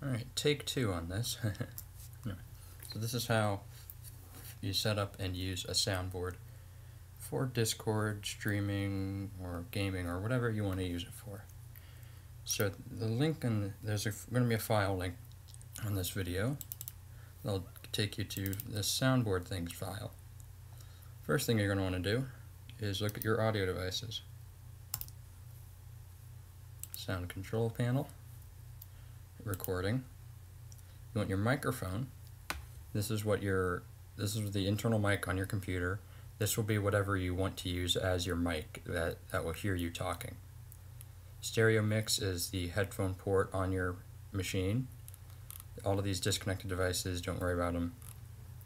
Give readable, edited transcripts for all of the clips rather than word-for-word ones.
Alright, take two on this. So this is how you set up and use a soundboard for Discord, streaming, or gaming, or whatever you want to use it for. So the link, there's going to be a file link on this video. That'll take you to this Soundboard things file. First thing you're going to want to do is look at your audio devices. Sound control panel, recording. You want your microphone. This is the internal mic on your computer. This will be whatever you want to use as your mic that will hear you talking. Stereo mix is the headphone port on your machine. All of these disconnected devices, don't worry about them.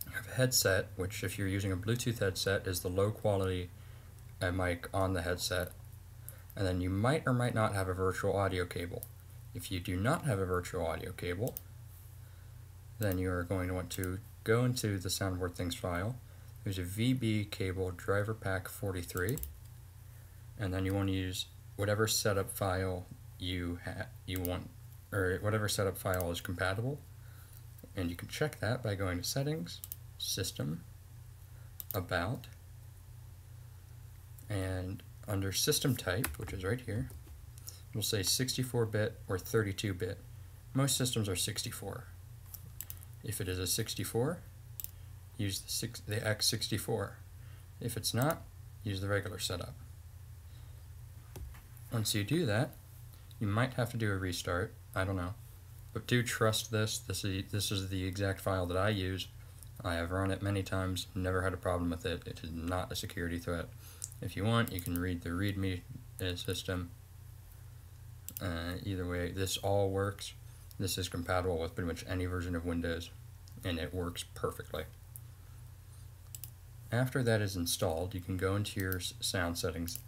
You have a headset, which if you're using a Bluetooth headset is the low quality mic on the headset. And then you might or might not have a virtual audio cable. If you do not have a virtual audio cable, then you are going to want to go into the Soundboard things file. There's a VB cable driver pack 43, and then you want to use whatever setup file you want, or whatever setup file is compatible. And you can check that by going to Settings, System, About, and under System Type, which is right here, we'll say 64-bit or 32-bit. Most systems are 64. If it is a 64, use the X64. If it's not, use the regular setup. Once you do that, you might have to do a restart, I don't know. But do trust this. This is the exact file that I use. I have run it many times, never had a problem with it. It is not a security threat. If you want, you can read the README system. Either way, this all works. This is compatible with pretty much any version of Windows, and it works perfectly. After that is installed, you can go into your sound settings.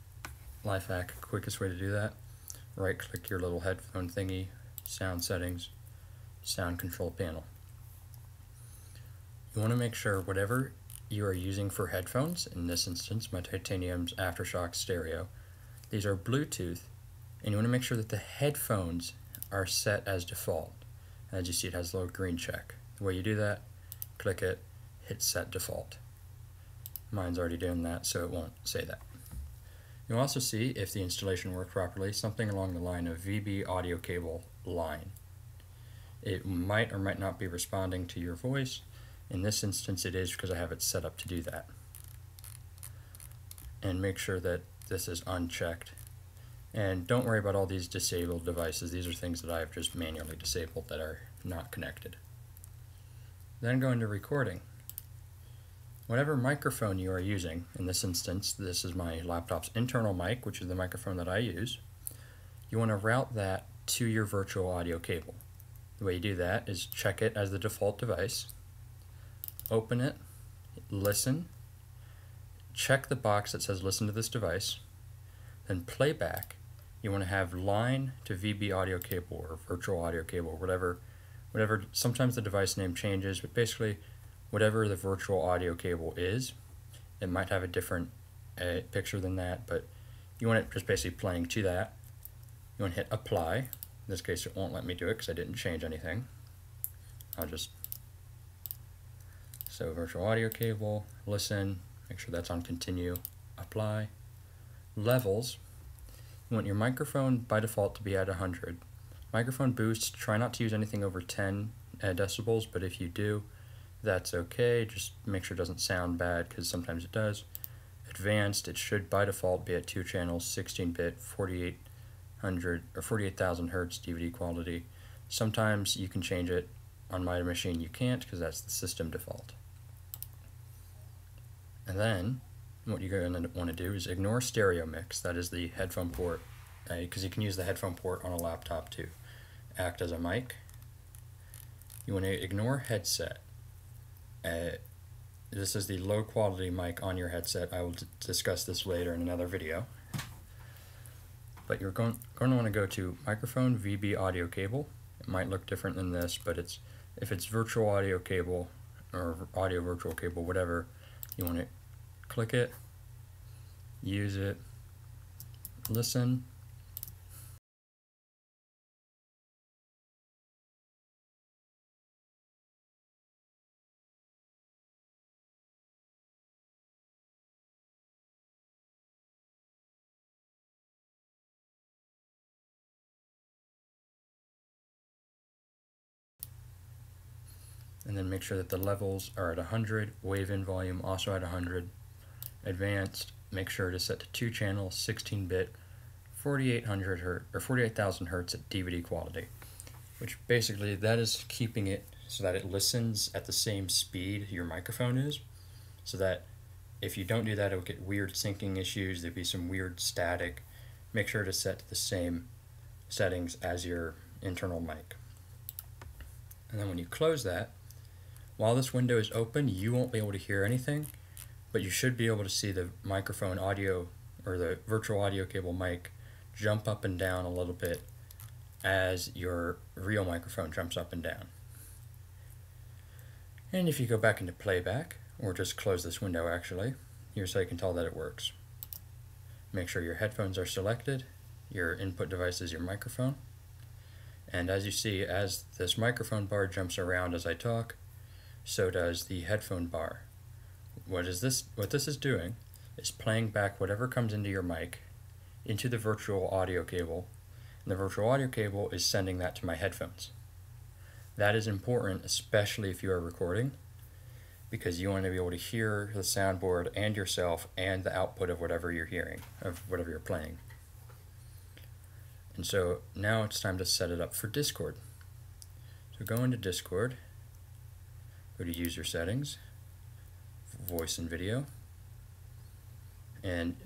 Life hack, quickest way to do that, right click your little headphone thingy, sound settings, sound control panel. You want to make sure whatever you are using for headphones, in this instance my Titanium's Aftershock Stereo, these are Bluetooth, and you want to make sure that the headphones are set as default. As you see, it has a little green check. The way you do that, click it, hit set default. Mine's already doing that, so it won't say that. You'll also see, if the installation worked properly, something along the line of VB audio cable line. It might or might not be responding to your voice. In this instance it is, because I have it set up to do that. And make sure that this is unchecked. And don't worry about all these disabled devices. These are things that I've just manually disabled that are not connected. Then go into recording. Whatever microphone you are using, in this instance, this is my laptop's internal mic, which is the microphone that I use. You want to route that to your virtual audio cable. The way you do that is check it as the default device, open it, listen, check the box that says listen to this device, then playback. You want to have line to VB audio cable or virtual audio cable, whatever. Sometimes the device name changes, but basically whatever the virtual audio cable is, it might have a different picture than that, but you want it just basically playing to that. You want to hit apply. In this case it won't let me do it because I didn't change anything. So virtual audio cable, listen, make sure that's on continue, apply. Levels, you want your microphone by default to be at 100. Microphone boost, try not to use anything over 10 decibels, but if you do, that's okay. Just make sure it doesn't sound bad, because sometimes it does. Advanced, it should by default be at 2 channels, 16-bit, 4800 or 48,000 hertz DVD quality. Sometimes you can change it. On my machine you can't, because that's the system default. And then what you're going to want to do is ignore stereo mix. That is the headphone port, because you can use the headphone port on a laptop to act as a mic. You want to ignore headset. This is the low quality mic on your headset. I will discuss this later in another video. But you're going to want to go to microphone VB audio cable. It might look different than this, but if it's virtual audio cable or audio virtual cable, whatever, you want to click it, use it, listen, and then make sure that the levels are at 100, wave in volume also at 100. Advanced, make sure to set to 2 channels, 16-bit, 4800 hertz or 48,000 hertz at DVD quality, which basically that is keeping it so that it listens at the same speed your microphone is, so that if you don't do that, it will get weird syncing issues, there'd be some weird static. Make sure to set to the same settings as your internal mic. And then when you close that, while this window is open, you won't be able to hear anything, but you should be able to see the microphone audio or the virtual audio cable mic jump up and down a little bit as your real microphone jumps up and down. And if you go back into playback, or just close this window actually, here's how you can tell that it works. Make sure your headphones are selected, your input device is your microphone, and as you see, as this microphone bar jumps around as I talk, so does the headphone bar. What this is doing is playing back whatever comes into your mic into the virtual audio cable, and the virtual audio cable is sending that to my headphones. That is important, especially if you are recording, because you want to be able to hear the soundboard and yourself and the output of whatever you're hearing, of whatever you're playing. And so now it's time to set it up for Discord. So go into Discord, go to user settings, voice and video, and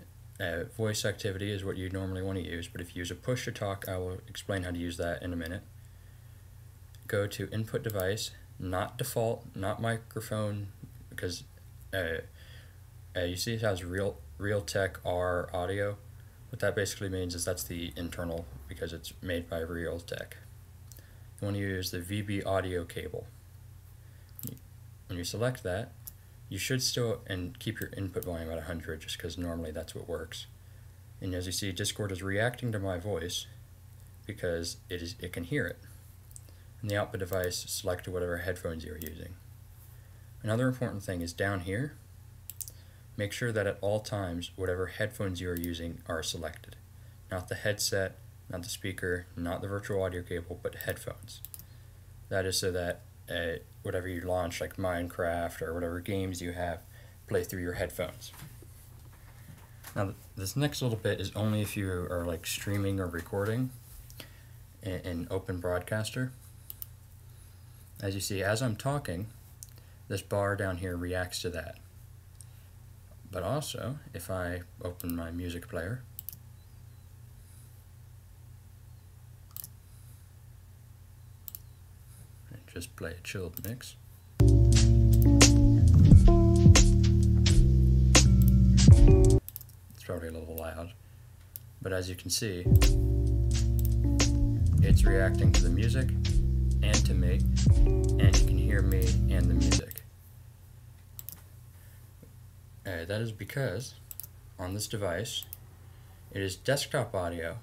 voice activity is what you normally want to use, but if you use a push to talk, I will explain how to use that in a minute. Go to input device, not default, not microphone, because you see it has Realtek R audio. What that basically means is that's the internal, because it's made by Realtek. You want to use the VB audio cable. When you select that, you should still, and keep your input volume at 100, just because normally that's what works. And as you see, Discord is reacting to my voice because it can hear it. And the output device, select whatever headphones you're using. Another important thing is down here, make sure that at all times whatever headphones you are using are selected. Not the headset, not the speaker, not the virtual audio cable, but headphones. That is so that whatever you launch, like Minecraft or whatever games you have, play through your headphones. Now this next little bit is only if you are like streaming or recording in Open Broadcaster. As you see, as I'm talking, this bar down here reacts to that. But also, if I open my music player, and just play a chilled mix, it's probably a little loud, but as you can see, it's reacting to the music and to me, and you can hear me and the music. That is because on this device it is desktop audio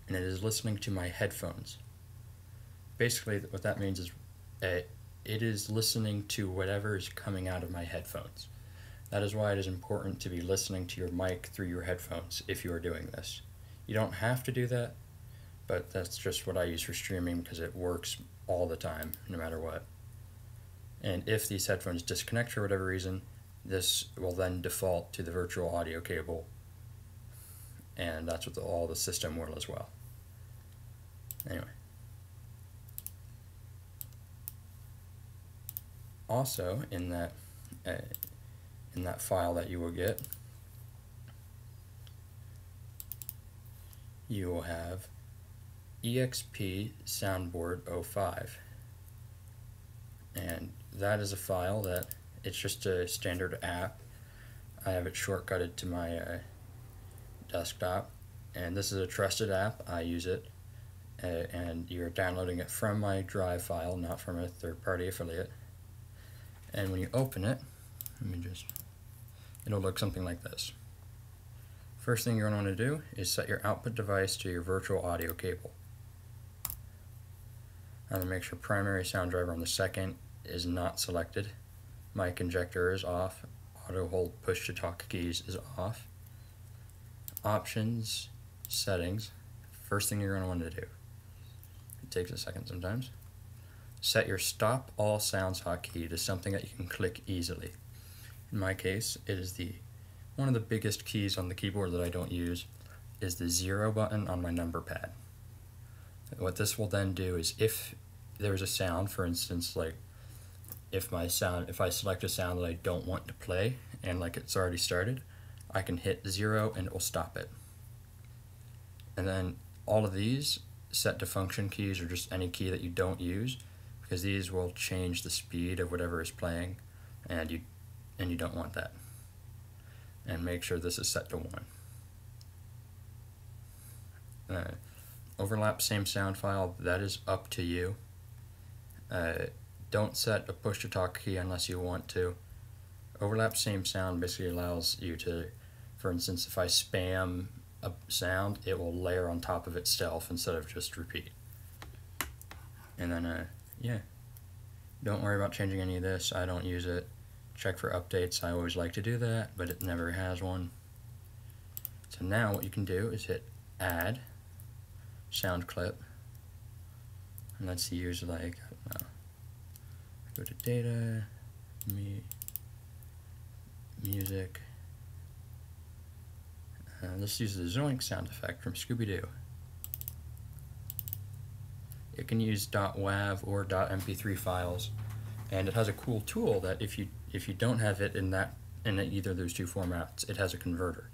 and it is listening to my headphones. Basically what that means is it is listening to whatever is coming out of my headphones. That is why it is important to be listening to your mic through your headphones if you are doing this. You don't have to do that, but that's just what I use for streaming because it works all the time, no matter what. And if these headphones disconnect for whatever reason, this will then default to the virtual audio cable, and that's what all the system will as well. Anyway. Also, in that file that you will get, you will have EXP Soundboard 05, and that is a file that it's just a standard app. I have it shortcutted to my desktop, and this is a trusted app. I use it, and you're downloading it from my drive file, not from a third-party affiliate. And when you open it, it'll look something like this. First thing you're going to want to do is set your output device to your virtual audio cable. I'm going to make sure primary sound driver on the second is not selected. Mic injector is off. Auto hold push to talk keys is off. Options, settings. First thing you're going to want to do. It takes a second sometimes. set your stop all sounds hotkey to something that you can click easily. In my case, it is one of the biggest keys on the keyboard that I don't use is the 0 button on my number pad. What this will then do is if there's a sound, for instance, like if I select a sound that I don't want to play and like it's already started, I can hit 0 and it will stop it. And then all of these set to function keys or just any key that you don't use, because these will change the speed of whatever is playing, and you don't want that. And make sure this is set to 1. Overlap same sound file, that is up to you. Don't set a push to talk key unless you want to. Overlap same sound basically allows you to, for instance, if I spam a sound, it will layer on top of itself instead of just repeat. And then, yeah, don't worry about changing any of this. I don't use it. Check for updates. I always like to do that, but it never has one. So now what you can do is hit Add Sound Clip, and let's use like, I don't know, go to Data, Music. Let's use the Zoink sound effect from Scooby-Doo. It can use .wav or .mp3 files, and it has a cool tool that if you don't have it in either of those two formats, it has a converter.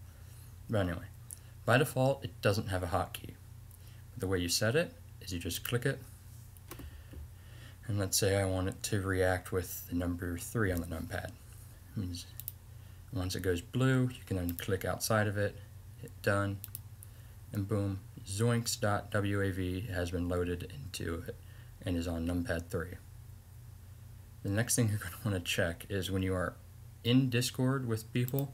But anyway, by default, it doesn't have a hotkey. The way you set it is you just click it, and let's say I want it to react with the number 3 on the numpad. It means once it goes blue, you can then click outside of it, hit done, and boom, zoinks.wav has been loaded into it and is on numpad 3. The next thing you're going to want to check is when you are in Discord with people,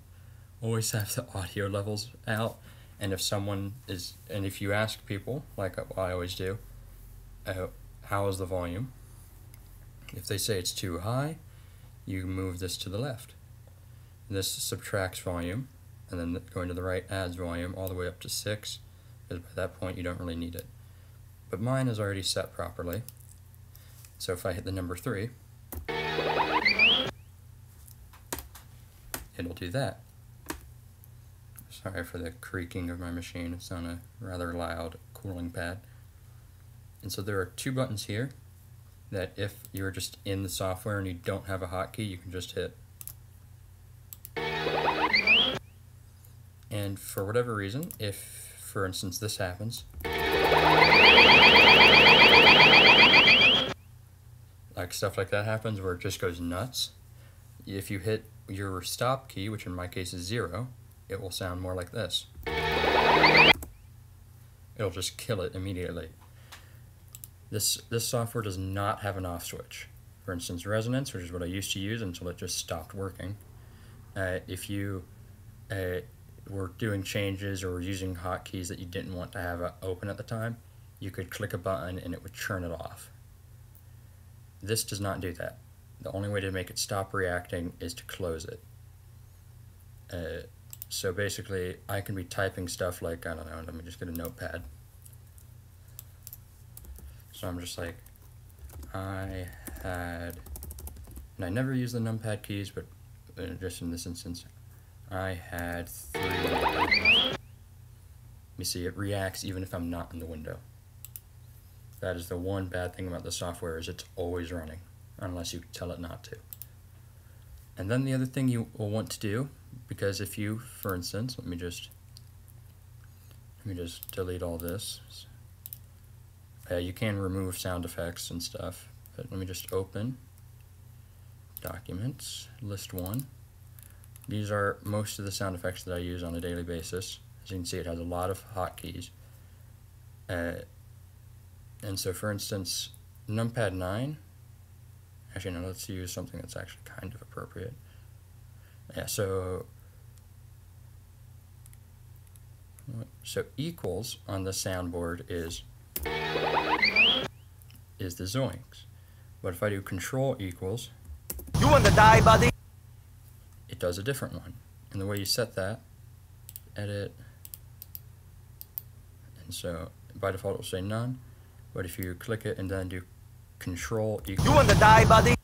always have the audio levels out, and if you ask people, like I always do, how is the volume? If they say it's too high, you move this to the left. This subtracts volume, and then going to the right adds volume all the way up to 6, because by that point you don't really need it. But mine is already set properly, so if I hit the number 3, it'll do that. Sorry for the creaking of my machine, it's on a rather loud cooling pad. And so there are 2 buttons here that if you're just in the software and you don't have a hotkey, you can just hit. And for whatever reason, if, for instance, this happens, like stuff like that happens where it just goes nuts, if you hit your stop key, which in my case is 0, it will sound more like this. It'll just kill it immediately. This software does not have an off switch. For instance, resonance, which is what I used to use until it just stopped working. If you were doing changes or were using hotkeys that you didn't want to have open at the time, you could click a button and it would turn it off. This does not do that. The only way to make it stop reacting is to close it. So basically, I can be typing stuff like, I don't know, let me just get a notepad. So I'm just like, I had, and I never use the numpad keys, but just in this instance, I had 3. You see, it reacts even if I'm not in the window. That is the one bad thing about the software, is it's always running, unless you tell it not to. And then the other thing you will want to do, because if you, for instance, let me just delete all this. You can remove sound effects and stuff, but let me just open Documents, List 1. These are most of the sound effects that I use on a daily basis. As you can see, it has a lot of hotkeys. And so, for instance, numpad 9, actually no, let's use something that's actually kind of appropriate. Yeah, so equals on the soundboard is the zoinks. But if I do control equals, you want to die, buddy? It does a different one. And the way you set that, edit, and so by default it will say none, but if you click it and then do control equals, You want to die, buddy?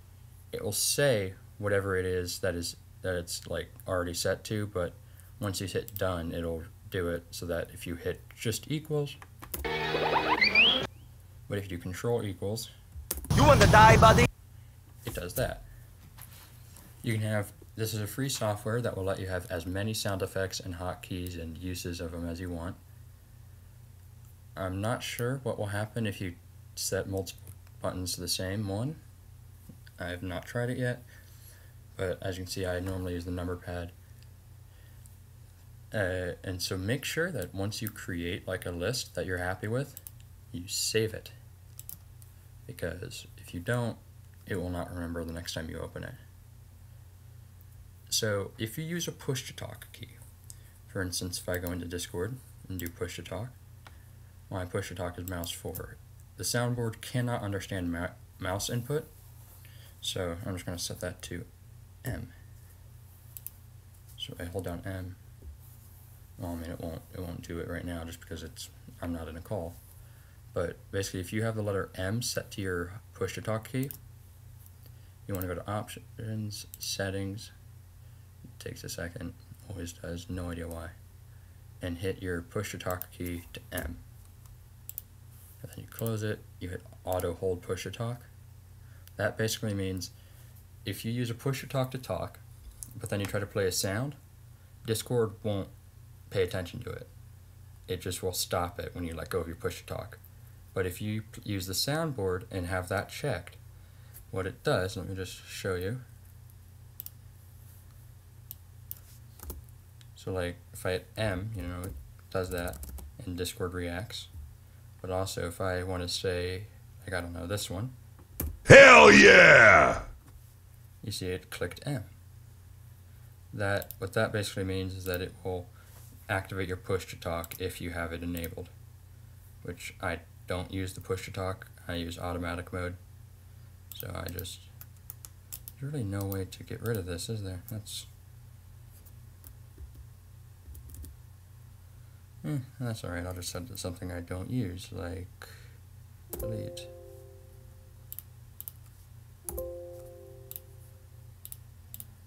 it will say whatever it is that it's like already set to, but once you hit done, it'll do it so that if you hit just equals, but if you do control equals, You want to die, buddy? it does that. You can have, this is a free software that will let you have as many sound effects and hotkeys and uses of them as you want. I'm not sure what will happen if you set multiple buttons to the same one. I have not tried it yet, but as you can see, I normally use the number pad. And so make sure that once you create like a list that you're happy with, you save it. Because if you don't, it will not remember the next time you open it. So if you use a push to talk key, for instance, if I go into Discord and do push to talk, my push to talk is mouse 4. The soundboard cannot understand mouse input, so I'm just going to set that to M. So I hold down M. Well, I mean, it won't do it right now just because I'm not in a call. But basically, if you have the letter M set to your push to talk key, you want to go to options, settings. It takes a second, always does, no idea why. And hit your push to talk key to M. And then you close it, you hit auto hold push to talk. That basically means if you use a push to talk, but then you try to play a sound, Discord won't pay attention to it. It just will stop it when you let go of your push to talk. But if you use the soundboard and have that checked, what it does, let me just show you. So like if I hit M, you know, it does that and Discord reacts. But also if I want to say, like, I don't know, this one. Hell yeah! You see it clicked M. What that basically means is that it will activate your push to talk if you have it enabled. Which I don't use the push to talk, I use automatic mode. So there's really no way to get rid of this, is there? That's alright, I'll just set it to something I don't use, like delete.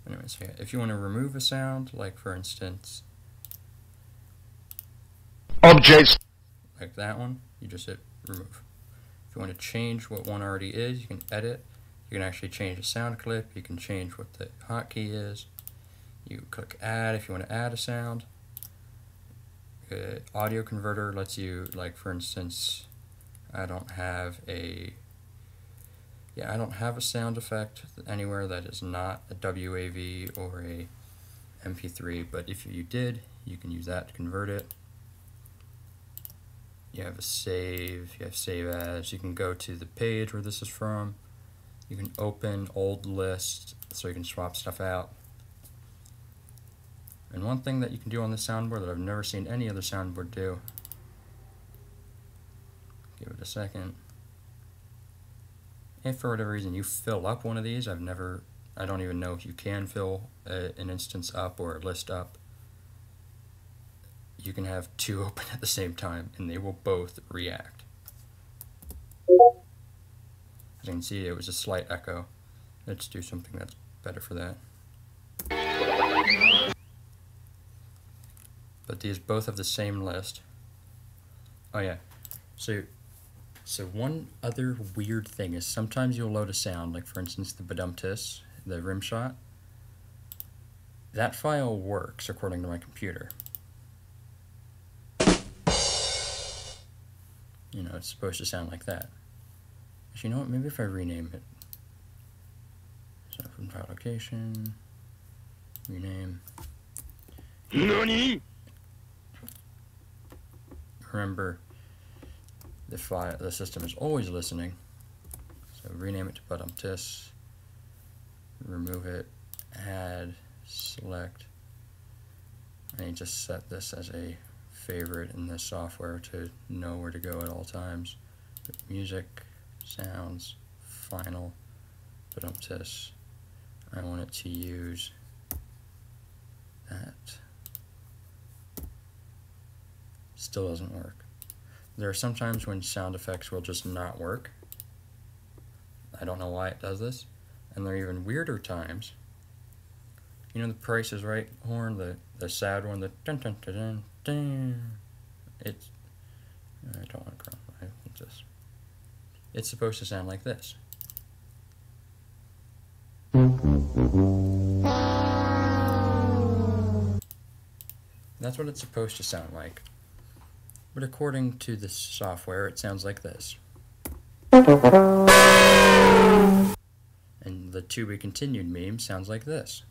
Anyways, yeah, if you want to remove a sound, like for instance, Objects. like that one, you just hit remove. If you want to change what one already is, you can edit. You can actually change the sound clip. You can change what the hotkey is. You click add if you want to add a sound. Audio converter lets you, like for instance, I don't have a sound effect anywhere that is not a WAV or a MP3, but if you did, you can use that to convert it. You have a save, you have save as, you can go to the page where this is from, you can open old lists so you can swap stuff out. And one thing that you can do on this soundboard that I've never seen any other soundboard do, give it a second. If for whatever reason you fill up one of these, I don't even know if you can fill an instance up or a list up. You can have two open at the same time and they will both react. As you can see, it was a slight echo. Let's do something that's better for that. But these both have the same list. Oh yeah, so one other weird thing is sometimes you'll load a sound, like for instance the badum-tis, the rim shot. That file works according to my computer. You know, it's supposed to sound like that. Actually, you know what, maybe if I rename it. So from file location, rename. NANI? Remember, the system is always listening. So rename it to badum-tis, remove it, add, select. I need to set this as a favorite in this software to know where to go at all times. Music, sounds, final, badum-tis. I want it to use that. Still doesn't work. There are some times when sound effects will just not work. I don't know why it does this. And there are even weirder times. You know the Price is Right horn, the sad one, the dun dun dun dun dun. It's, I don't want to cry. It's supposed to sound like this. That's what it's supposed to sound like. But according to this software, it sounds like this. And the To Be Continued meme sounds like this.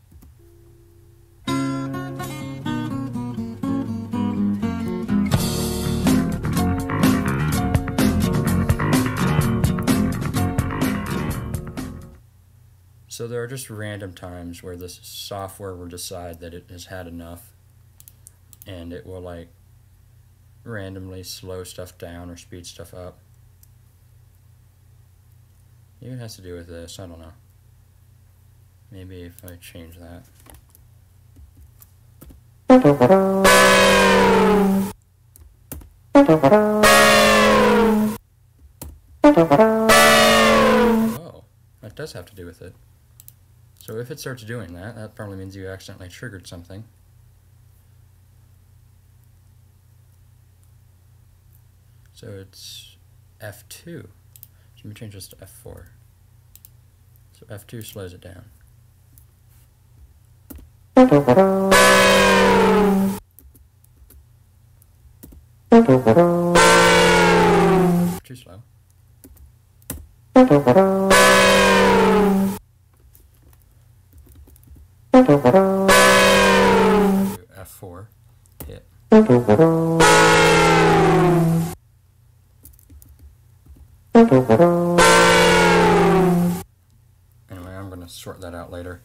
So there are just random times where this software will decide that it has had enough, and it will like randomly slow stuff down or speed stuff up. Maybe it has to do with this, I don't know. Maybe if I change that. Oh, that does have to do with it. So if it starts doing that, that probably means you accidentally triggered something. So it's F2. So let me change this to F4. So F2 slows it down. Too slow. F4, hit. Anyway, I'm going to sort that out later.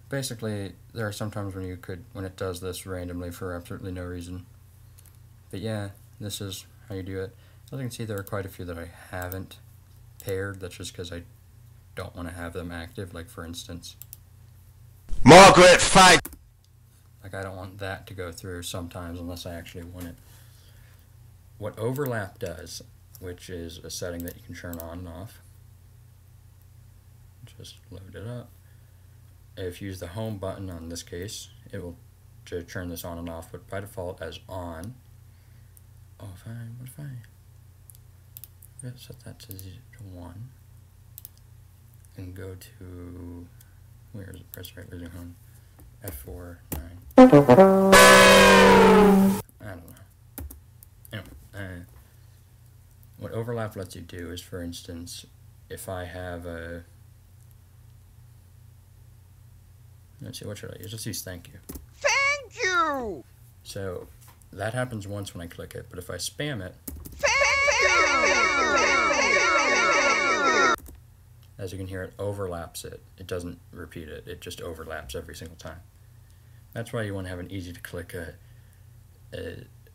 Basically, there are some times when when it does this randomly for absolutely no reason. But yeah, this is how you do it. As you can see, there are quite a few that I haven't paired. That's just because I don't want to have them active. Like for instance, Margaret, fight! like I don't want that to go through sometimes unless I actually want it. What overlap does, which is a setting that you can turn on and off. Just load it up. If you use the home button on this case, it will turn this on and off, but by default as on. Oh, fine, what if I set that to 1 and go to, where is it, press right, losing home, F4, 9. I don't know. Anyway, what overlap lets you do is, for instance, if I have a, let's see, what should I use? Let's use thank you. Thank you! So that happens once when I click it, but if I spam it, as you can hear, it overlaps it. It doesn't repeat it. It just overlaps every single time. That's why you want to have an easy to click a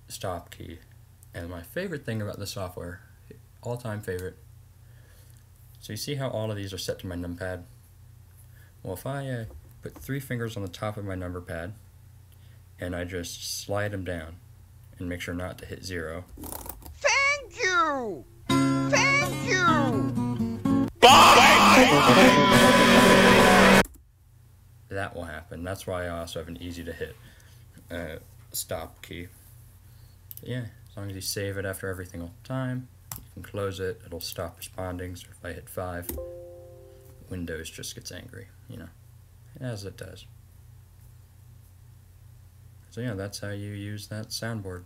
stop key. And my favorite thing about the software, all-time favorite, so you see how all of these are set to my numpad? Well, if I put 3 fingers on the top of my number pad and I just slide them down and make sure not to hit 0. Thank you! Thank you! That will happen. That's why I also have an easy to hit stop key. But yeah, as long as you save it after every single time, you can close it, it'll stop responding. So if I hit 5, Windows just gets angry, you know, as it does. So yeah, that's how you use that soundboard.